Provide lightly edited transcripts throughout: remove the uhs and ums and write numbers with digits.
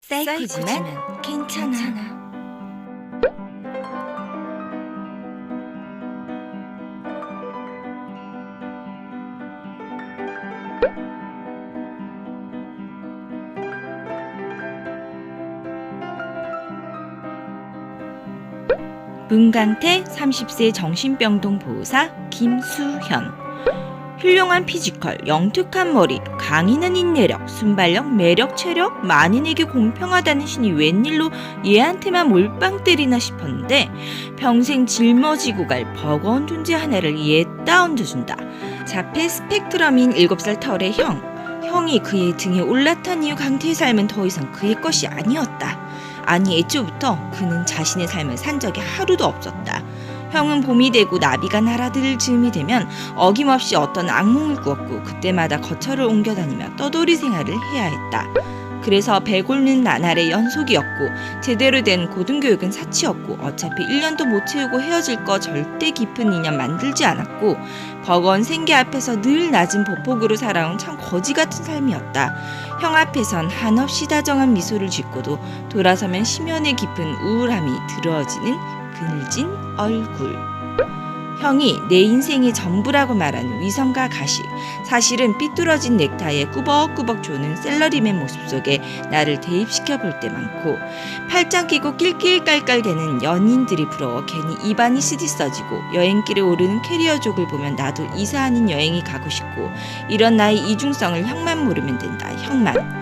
사이코지만 괜찮아. 문강태 30세 정신병동 보호사 김수현. 훌륭한 피지컬, 영특한 머리, 강인한 인내력, 순발력, 매력, 체력, 만인에게 공평하다는 신이 웬일로 얘한테만 몰빵 때리나 싶었는데 평생 짊어지고 갈 버거운 존재 하나를 얘에다 얹어준다. 자폐 스펙트럼인 7살 터울의 형이 그의 등에 올라탄 이후 강태의 삶은 더 이상 그의 것이 아니었다. 아니 애초부터 그는 자신의 삶을 산 적이 하루도 없었다. 형은 봄이 되고 나비가 날아들 즈음이 되면 어김없이 어떤 악몽을 꾸었고 그때마다 거처를 옮겨다니며 떠돌이 생활을 해야 했다. 그래서 배골는 나날의 연속이었고 제대로 된 고등교육은 사치였고 어차피 1년도 못 채우고 헤어질 거 절대 깊은 인연 만들지 않았고 버거운 생계 앞에서 늘 낮은 보폭으로 살아온 참 거지 같은 삶이었다. 형 앞에선 한없이 다정한 미소를 짓고도 돌아서면 심연의 깊은 우울함이 드러지는 그늘진 얼굴. 형이 내 인생의 전부라고 말하는 위선과 가식, 사실은 삐뚤어진 넥타이에 꾸벅꾸벅 조는 셀러리맨 모습 속에 나를 대입시켜 볼 때 많고 팔짱 끼고 낄낄깔깔대는 연인들이 부러워 괜히 입안이 쓰디써지고 여행길에 오르는 캐리어족을 보면 나도 이사 아닌 여행이 가고 싶고 이런 나의 이중성을 형만 모르면 된다. 형만.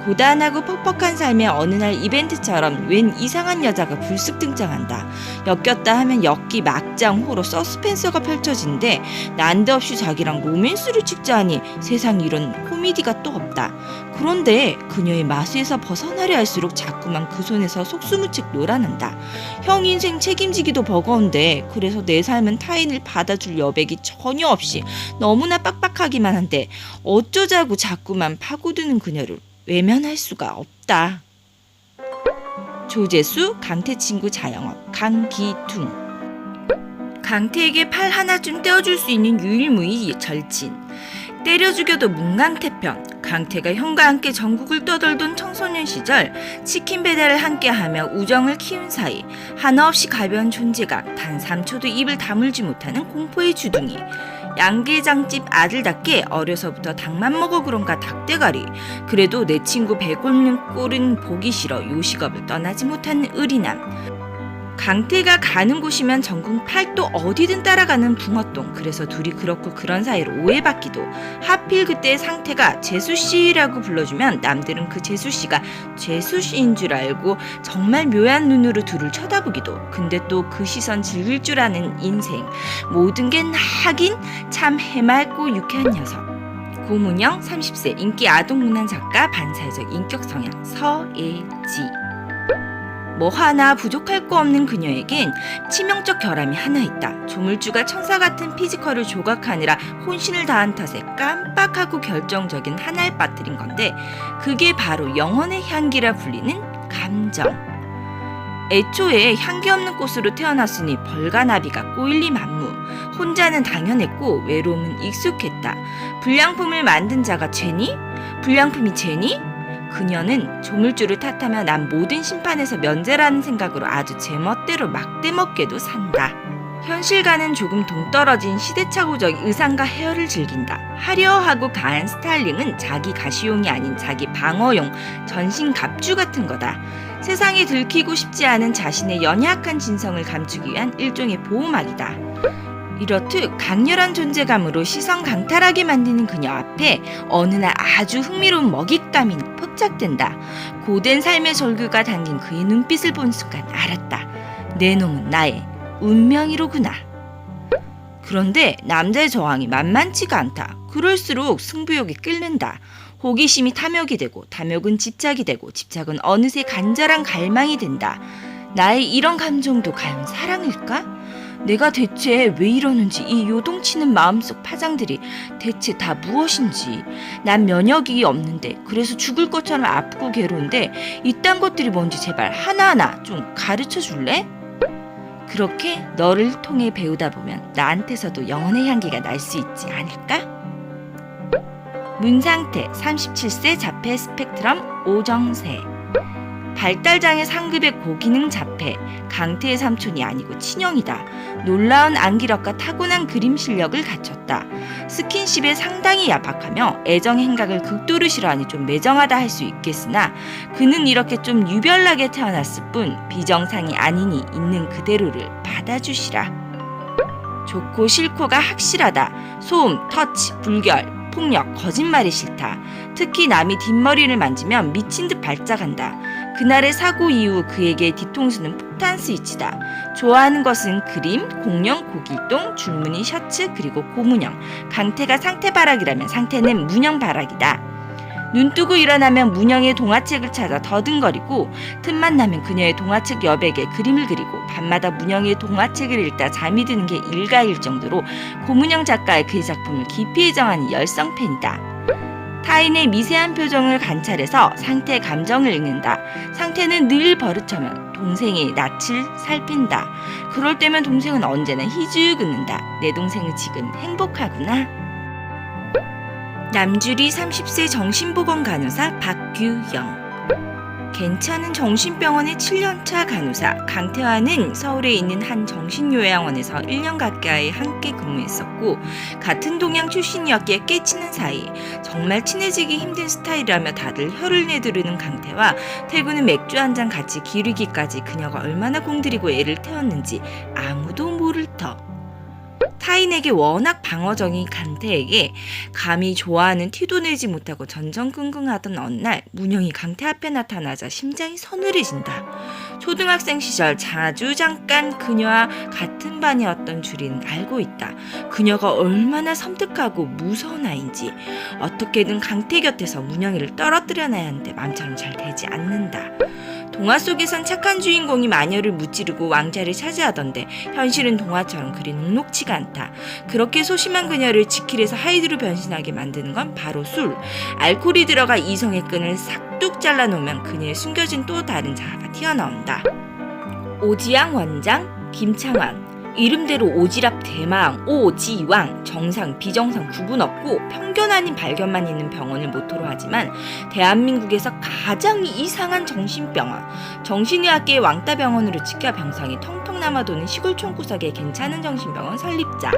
고단하고 퍽퍽한 삶의 어느 날 이벤트처럼 웬 이상한 여자가 불쑥 등장한다. 엮였다 하면 엮기 막장 호로 서스펜서가 펼쳐진데 난데없이 자기랑 로맨스를 찍자 하니 세상 이런 코미디가 또 없다. 그런데 그녀의 마수에서 벗어나려 할수록 자꾸만 그 손에서 속수무책 놀아난다. 형 인생 책임지기도 버거운데 그래서 내 삶은 타인을 받아줄 여백이 전혀 없이 너무나 빡빡하기만 한데 어쩌자고 자꾸만 파고드는 그녀를 외면할 수가 없다. 조재수, 강태 친구 자영업, 강기퉁. 강태에게 팔 하나쯤 떼어줄 수 있는 유일무이 절친. 때려 죽여도 문강태편. 강태가 형과 함께 전국을 떠돌던 청소년 시절 치킨 배달을 함께하며 우정을 키운 사이 하나없이 가벼운 존재가 단 3초도 입을 다물지 못하는 공포의 주둥이. 양계장집 아들답게 어려서부터 닭만 먹어 그런가 닭대가리. 그래도 내 친구 배골는 꼴은 보기 싫어 요식업을 떠나지 못하는 의리남. 강태가 가는 곳이면 전국 팔도 어디든 따라가는 붕어똥. 그래서 둘이 그렇고 그런 사이로 오해받기도. 하필 그때의 상태가 재수씨라고 불러주면 남들은 그 재수씨가 재수씨인 줄 알고 정말 묘한 눈으로 둘을 쳐다보기도. 근데 또 그 시선 즐길 줄 아는 인생. 모든 게 나긴 참 해맑고 유쾌한 녀석. 고문영 30세 인기 아동문학 작가 반사회적 인격 성향 서예지. 뭐 하나 부족할 거 없는 그녀에겐 치명적 결함이 하나 있다. 조물주가 천사 같은 피지컬을 조각하느라 혼신을 다한 탓에 깜빡하고 결정적인 하나를 빠뜨린 건데 그게 바로 영혼의 향기라 불리는 감정. 애초에 향기 없는 꽃으로 태어났으니 벌가나비가 꼬일리 만무. 혼자는 당연했고 외로움은 익숙했다. 불량품을 만든 자가 죄니? 불량품이 죄니? 그녀는 조물주를 탓하며 난 모든 심판에서 면제라는 생각으로 아주 제멋대로 막대먹게도 산다. 현실과는 조금 동떨어진 시대착오적 의상과 헤어를 즐긴다. 화려하고 가한 스타일링은 자기 가시용이 아닌 자기 방어용 전신 갑주 같은 거다. 세상에 들키고 싶지 않은 자신의 연약한 진성을 감추기 위한 일종의 보호막이다. 이렇듯 강렬한 존재감으로 시선 강탈하게 만드는 그녀 앞에 어느 날 아주 흥미로운 먹잇감이 포착된다. 고된 삶의 절규가 담긴 그의 눈빛을 본 순간 알았다. 내 놈은 나의 운명이로구나. 그런데 남자의 저항이 만만치가 않다. 그럴수록 승부욕이 끓는다. 호기심이 탐욕이 되고 탐욕은 집착이 되고 집착은 어느새 간절한 갈망이 된다. 나의 이런 감정도 과연 사랑일까? 내가 대체 왜 이러는지 이 요동치는 마음속 파장들이 대체 다 무엇인지. 난 면역이 없는데 그래서 죽을 것처럼 아프고 괴로운데 이딴 것들이 뭔지 제발 하나하나 좀 가르쳐 줄래? 그렇게 너를 통해 배우다 보면 나한테서도 영혼의 향기가 날 수 있지 않을까? 문상태 37세 자폐 스펙트럼 오정세. 발달장애 상급의 고기능 자폐, 강태의 삼촌이 아니고 친형이다. 놀라운 암기력과 타고난 그림 실력을 갖췄다. 스킨십에 상당히 야박하며 애정 행각을 극도로 싫어하니 좀 매정하다 할 수 있겠으나 그는 이렇게 좀 유별나게 태어났을 뿐 비정상이 아니니 있는 그대로를 받아주시라. 좋고 싫고가 확실하다. 소음, 터치, 불결, 폭력, 거짓말이 싫다. 특히 남이 뒷머리를 만지면 미친 듯 발작한다. 그날의 사고 이후 그에게 뒤통수는 폭탄 스위치다. 좋아하는 것은 그림, 공룡, 고길동, 줄무늬 셔츠, 그리고 고문형. 강태가 상태바락이라면 상태는 문형바락이다. 눈 뜨고 일어나면 문형의 동화책을 찾아 더듬거리고 틈만 나면 그녀의 동화책 여백에 그림을 그리고 밤마다 문형의 동화책을 읽다 잠이 드는 게 일가일 정도로 고문형 작가의 그의 작품을 깊이 애정하는 열성팬이다. 타인의 미세한 표정을 관찰해서 상태의 감정을 읽는다. 상태는 늘 버릇하면 동생의 낯을 살핀다. 그럴 때면 동생은 언제나 희죽 웃는다. 내 동생은 지금 행복하구나. 남주리 30세 정신보건 간호사 박규영. 괜찮은 정신병원의 7년차 간호사 강태화는 서울에 있는 한 정신요양원에서 1년 가까이 함께 근무했었고 같은 동양 출신이었기에 꽤 친한 사이. 정말 친해지기 힘든 스타일이라며 다들 혀를 내두르는 강태화. 퇴근 후 맥주 한 잔 같이 기르기까지 그녀가 얼마나 공들이고 애를 태웠는지 아무도 모를 터. 타인에게 워낙 방어적인 강태에게 감히 좋아하는 티도 내지 못하고 전전긍긍하던 어느 날 문영이 강태 앞에 나타나자 심장이 서늘해진다. 초등학생 시절 자주 잠깐 그녀와 같은 반이었던 줄은 알고 있다. 그녀가 얼마나 섬뜩하고 무서운 아이인지. 어떻게든 강태 곁에서 문영이를 떨어뜨려놔야 하는데 맘처럼 잘 되지 않는다. 동화 속에선 착한 주인공이 마녀를 무찌르고 왕자를 차지하던데 현실은 동화처럼 그리 녹록치가 않다. 그렇게 소심한 그녀를 지킬해서 하이드로 변신하게 만드는 건 바로 술. 알코올이 들어가 이성의 끈을 싹둑 잘라놓으면 그녀의 숨겨진 또 다른 자아가 튀어나온다. 오지양 원장, 김창완. 이름대로 오지랖 대망, 오지왕, 정상, 비정상 구분 없고 편견 아닌 발견만 있는 병원을 모토로 하지만 대한민국에서 가장 이상한 정신병원, 정신의학계의 왕따병원으로 지켜 병상이 텅텅 남아도는 시골 촌구석의 괜찮은 정신병원 설립자.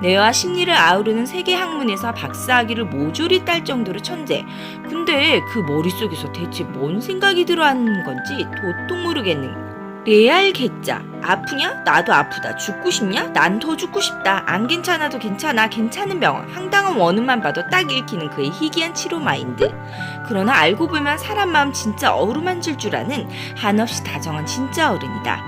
뇌와 심리를 아우르는 세계 학문에서 박사학위를 모조리 딸 정도로 천재. 근데 그 머릿속에서 대체 뭔 생각이 들어하는 건지 도통 모르겠는 레알 개짜. 아프냐? 나도 아프다. 죽고 싶냐? 난 더 죽고 싶다. 안 괜찮아도 괜찮아. 괜찮은 병원. 황당한 원음만 봐도 딱 읽히는 그의 희귀한 치료 마인드. 그러나 알고 보면 사람 마음 진짜 어루만질 줄 아는 한없이 다정한 진짜 어른이다.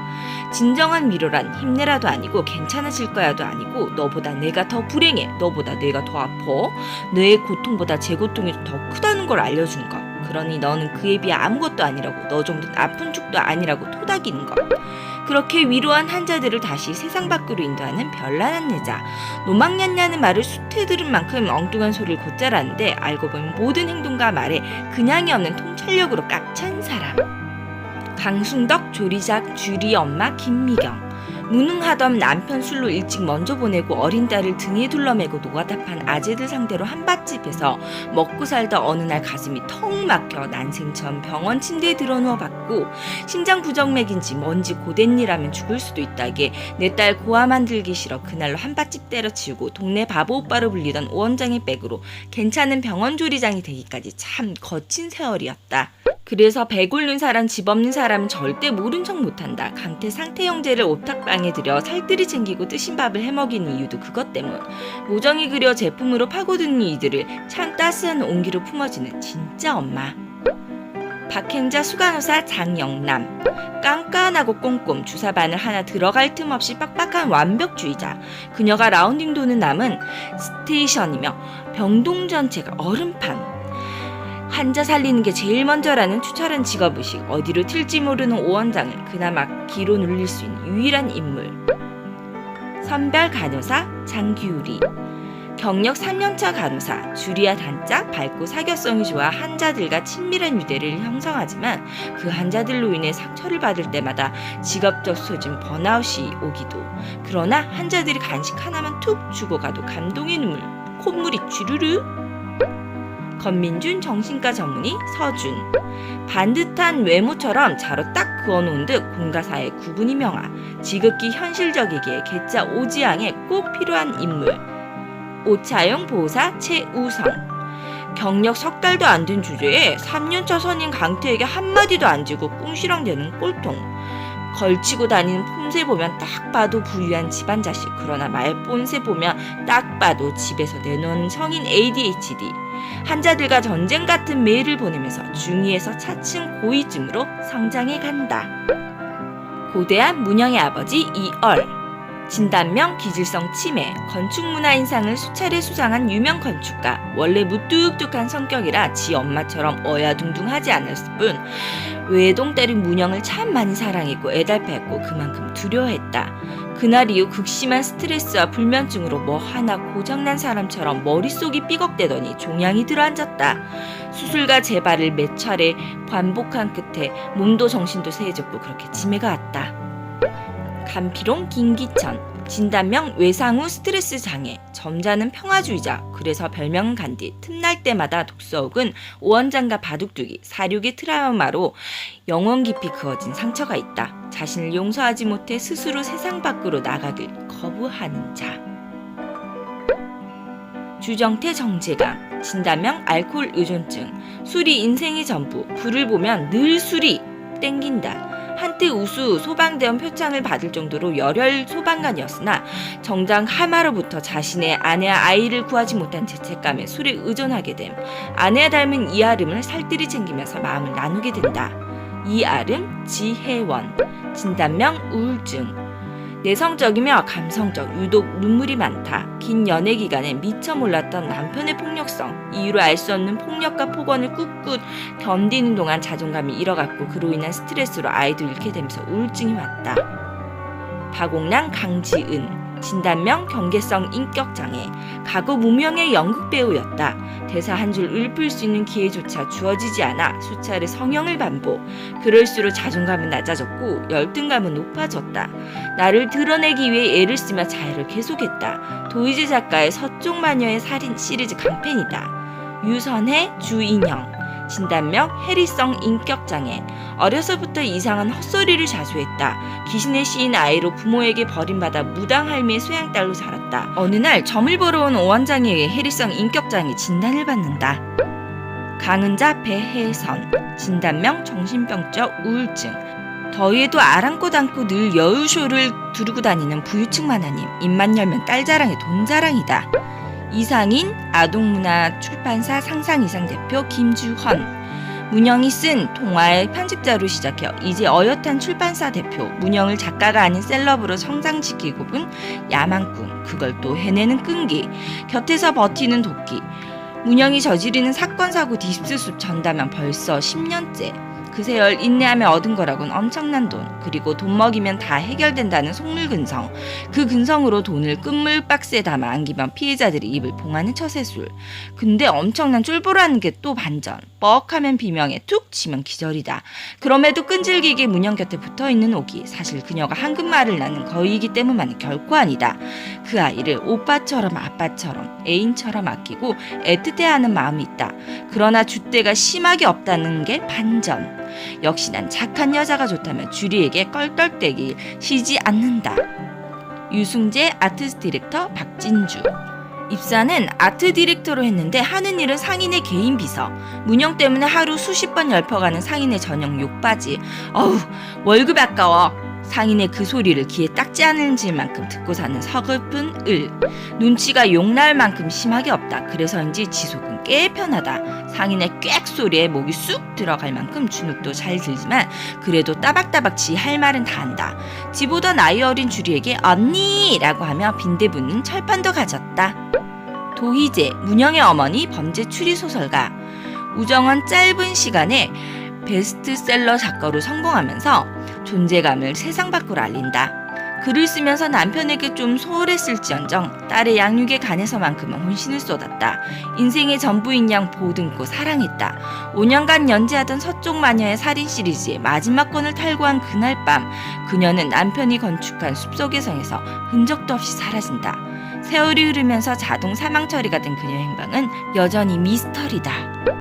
진정한 위로란 힘내라도 아니고 괜찮아질 거야도 아니고 너보다 내가 더 불행해. 너보다 내가 더 아파. 너의 고통보다 제 고통이 더 크다는 걸 알려주는 것. 그러니 너는 그에 비해 아무것도 아니라고, 너 정도는 아픈 죽도 아니라고 토닥이는 것. 그렇게 위로한 환자들을 다시 세상 밖으로 인도하는 별난한 내자. 노망년냐는 말을 수태 들은 만큼 엉뚱한 소리를 곧잘 하는데 알고 보면 모든 행동과 말에 그냥이 없는 통찰력으로 꽉 찬 사람. 강순덕 조리작 주리 엄마 김미경. 무능하던 남편 술로 일찍 먼저 보내고 어린 딸을 등에 둘러매고 노가다판 아재들 상대로 한밭집에서 먹고 살다 어느 날 가슴이 턱 막혀 난생처럼 병원 침대에 들어누워 받고 심장 부정맥인지 뭔지 고된 일하면 죽을 수도 있다기에 내 딸 고아 만들기 싫어 그날로 한밭집 때려치우고 동네 바보 오빠로 불리던 오 원장의 백으로 괜찮은 병원 조리장이 되기까지 참 거친 세월이었다. 그래서 배 곪는 사람 집 없는 사람은 절대 모른 척 못한다. 강태 상태 형제를 오탁방에 들여 살뜰히 챙기고 뜨신 밥을 해먹이는 이유도 그것 때문. 모정이 그려 제품으로 파고드는 이들을 참 따스한 온기로 품어주는 진짜 엄마. 박행자 수간호사 장영남. 깐깐하고 꼼꼼 주사바늘 하나 들어갈 틈 없이 빡빡한 완벽주의자. 그녀가 라운딩 도는 남은 스테이션이며 병동 전체가 얼음판. 환자 살리는 게 제일 먼저라는 추철한 직업의식, 어디로 튈지 모르는 오원장을 그나마 기로 눌릴 수 있는 유일한 인물. 선별 간호사 장규리. 경력 3년차 간호사, 주리와 단짝, 밝고 사교성이 좋아 환자들과 친밀한 유대를 형성하지만 그 환자들로 인해 상처를 받을 때마다 직업적 소진 번아웃이 오기도. 그러나 환자들이 간식 하나만 툭 주고 가도 감동의 눈물, 콧물이 주르르. 건민준 정신과 전문의 서준. 반듯한 외모처럼 자로 딱 그어놓은 듯 공과사의 구분이 명하. 지극히 현실적이기에 개짜 오지양에 꼭 필요한 인물. 오차용 보호사 최우성. 경력 석 달도 안 된 주제에 3년차 선임 강태에게 한마디도 안 지고 꿍시렁대는 꼴통. 걸치고 다니는 폼새 보면 딱 봐도 부유한 집안 자식. 그러나 말본새 보면 딱 봐도 집에서 내놓은 성인 ADHD. 환자들과 전쟁 같은 매일을 보내면서 중2에서 차츰 고2쯤으로 성장해 간다. 고대한 문영의 아버지 이얼. 진단명 기질성 치매, 건축문화인상을 수차례 수상한 유명 건축가. 원래 무뚝뚝한 성격이라 지 엄마처럼 어야둥둥하지 않았을 뿐 외동 딸인 문영을 참 많이 사랑했고 애달파했고 그만큼 두려워했다. 그날 이후 극심한 스트레스와 불면증으로 뭐 하나 고장난 사람처럼 머릿속이 삐걱대더니 종양이 들어앉았다. 수술과 재발을 몇 차례 반복한 끝에 몸도 정신도 세해졌고 그렇게 치매가 왔다. 간피롱 김기천. 진단명 외상후 스트레스 장애. 점잖은 평화주의자. 그래서 별명은 간디. 틈날 때마다 독서 혹은 오원장과 바둑두기, 사륙의 트라우마로 영혼 깊이 그어진 상처가 있다. 자신을 용서하지 못해 스스로 세상 밖으로 나가길 거부하는 자. 주정태 정재강. 진단명 알코올 의존증. 술이 인생의 전부. 불을 보면 늘 술이 땡긴다. 한때 우수 소방대원 표창을 받을 정도로 열혈 소방관이었으나 정작 하마로부터 자신의 아내와 아이를 구하지 못한 죄책감에 술에 의존하게 됨. 아내와 닮은 이아름을 살뜰히 챙기면서 마음을 나누게 된다. 이아름 지혜원. 진단명 우울증. 내성적이며 감성적, 유독 눈물이 많다. 긴 연애 기간에 미처 몰랐던 남편의 폭력성, 이유로 알 수 없는 폭력과 폭언을 꿋꿋 견디는 동안 자존감이 잃어갔고 그로 인한 스트레스로 아이도 잃게 되면서 우울증이 왔다. 박옥랑 강지은. 진단명 경계성 인격장애. 과거 무명의 연극배우였다. 대사 한 줄 읊을 수 있는 기회조차 주어지지 않아 수차례 성형을 반복. 그럴수록 자존감은 낮아졌고 열등감은 높아졌다. 나를 드러내기 위해 애를 쓰며 자해를 계속했다. 도희재 작가의 서쪽 마녀의 살인 시리즈 강팬이다. 유선혜, 주인영. 진단명 해리성 인격장애. 어려서부터 이상한 헛소리를 자주 했다. 귀신에 씌인 아이로 부모에게 버림받아 무당 할미의 소양딸로 자랐다. 어느 날 점을 보러 온 오원장에게 해리성 인격장애 진단을 받는다. 강은자 배혜선. 진단명 정신병적 우울증. 더위에도 아랑곳 않고 늘 여우쇼를 두르고 다니는 부유층 만화님. 입만 열면 딸자랑의 돈자랑이다. 이상인 아동문화출판사 상상이상 대표 김주헌. 문영이 쓴 동화의 편집자로 시작해 이제 어엿한 출판사 대표. 문영을 작가가 아닌 셀럽으로 성장시키고픈 야망 꿈. 그걸 또 해내는 끈기. 곁에서 버티는 도끼. 문영이 저지르는 사건 사고 딥스숲 전담한 벌써 10년째. 그 세월 인내하며 얻은 거라곤 엄청난 돈. 그리고 돈 먹이면 다 해결된다는 속물근성. 그 근성으로 돈을 끝물 박스에 담아 안기면 피해자들이 입을 봉하는 처세술. 근데 엄청난 쫄보라는 게 또 반전. 뻑하면 비명에 툭 치면 기절이다. 그럼에도 끈질기게 문영 곁에 붙어있는 옥이 사실 그녀가 한국말을 낳는 거위이기 때문만은 결코 아니다. 그 아이를 오빠처럼 아빠처럼 애인처럼 아끼고 애틋해하는 마음이 있다. 그러나 줏대가 심하게 없다는 게 반전. 역시 난 착한 여자가 좋다면 주리에게 껄떨대기 쉬지 않는다. 유승재 아트 디렉터 박진주. 입사는 아트 디렉터로 했는데 하는 일은 상인의 개인 비서. 문영 때문에 하루 수십 번 열퍼가는 상인의 저녁 욕바지. 어우 월급 아까워. 상인의 그 소리를 귀에 딱지 않을 만큼 듣고 사는 서글픈 을. 눈치가 욕날 만큼 심하게 없다. 그래서인지 지속은 꽤 편하다. 상인의 꽥 소리에 목이 쑥 들어갈 만큼 주눅도 잘 들지만 그래도 따박따박 지 할 말은 다 한다. 지보다 나이 어린 주리에게 언니라고 하며 빈대붙는 철판도 가졌다. 도희재, 문영의 어머니 범죄 추리 소설가. 우정원 짧은 시간에 베스트셀러 작가로 성공하면서 존재감을 세상 밖으로 알린다. 글을 쓰면서 남편에게 좀 소홀했을지언정 딸의 양육에 관해서만큼은 혼신을 쏟았다. 인생의 전부인 양 보듬고 사랑했다. 5년간 연재하던 서쪽 마녀의 살인 시리즈의 마지막 권을 탈고한 그날 밤 그녀는 남편이 건축한 숲속의 성에서 흔적도 없이 사라진다. 세월이 흐르면서 자동 사망 처리가 된 그녀의 행방은 여전히 미스터리다.